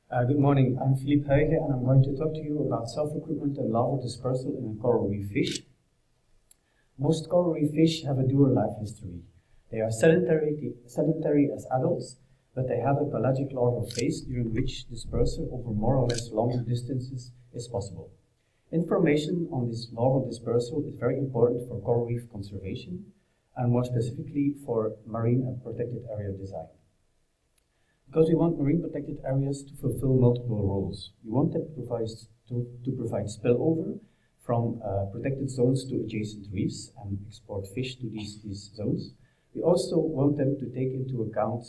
Good morning, I'm Filip Huyghe and I'm going to talk to you about self-recruitment and larval dispersal in a coral reef fish. Most coral reef fish have a dual life history. They are sedentary as adults, but they have a pelagic larval phase during which dispersal over more or less longer distances is possible. Information on this larval dispersal is very important for coral reef conservation and more specifically for marine and protected area design. Because we want marine protected areas to fulfill multiple roles. We want them to provide spillover from protected zones to adjacent reefs and export fish to these zones. We also want them to take into account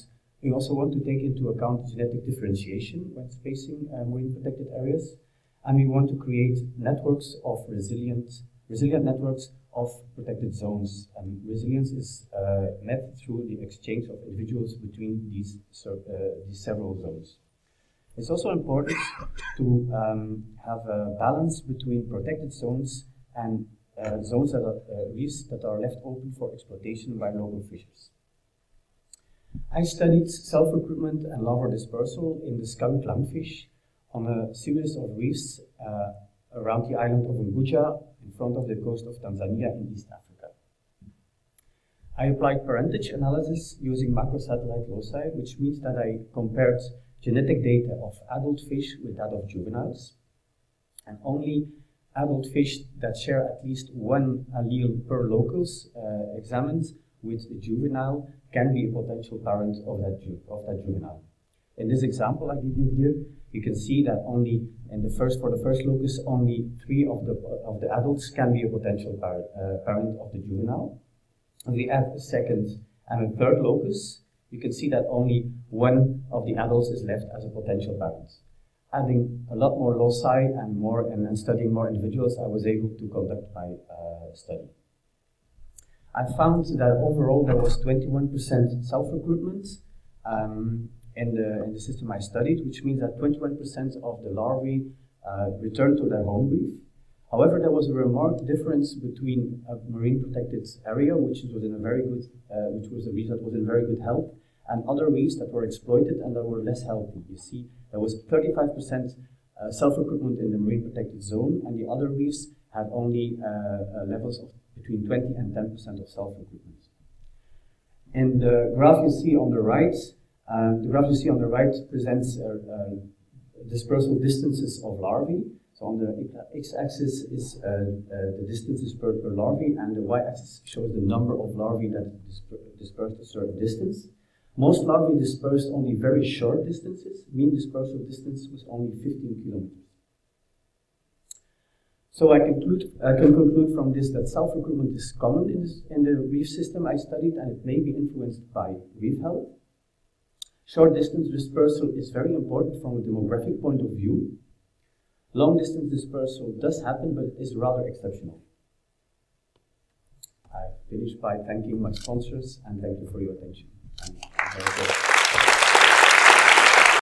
genetic differentiation when spacing marine protected areas, and we want to create networks of resilient networks of protected zones. And resilience is met through the exchange of individuals between these several zones. It's also important to have a balance between protected zones and zones that are reefs that are left open for exploitation by local fishers. I studied self-recruitment and larval dispersal in the Skunk Clownfish on a series of reefs around the island of Unguja in front of the coast of Tanzania in East Africa. I applied parentage analysis using macrosatellite loci, which means that I compared genetic data of adult fish with that of juveniles, and only adult fish that share at least one allele per locus examined with the juvenile can be a potential parent of that juvenile. In this example I give you here, you can see that only for the first locus, only 3 of the adults can be a potential parent of the juvenile. If we add a second and a third locus, you can see that only 1 of the adults is left as a potential parent. Adding a lot more loci and studying more individuals, I was able to conduct my study. I found that overall there was 21% self-recruitment in the system I studied, which means that 21% of the larvae returned to their home reef. However, there was a remarked difference between a marine protected area, which was a reef that was in very good health, and other reefs that were exploited and that were less healthy. You see, there was 35% self-recruitment in the marine protected zone, and the other reefs had only levels of between 20 and 10% of self-recruitment. In the graph you see on the right, presents dispersal distances of larvae. So on the x-axis is the distances per larvae, and the y-axis shows the number of larvae that dispersed a certain distance. Most larvae dispersed only very short distances. Mean dispersal distance was only 15 kilometers. So I can conclude from this that self-recruitment is common in the reef system I studied, and it may be influenced by reef health. Short distance dispersal is very important from a demographic point of view. Long distance dispersal does happen, but it is rather exceptional. I finish by thanking my sponsors and thank you for your attention.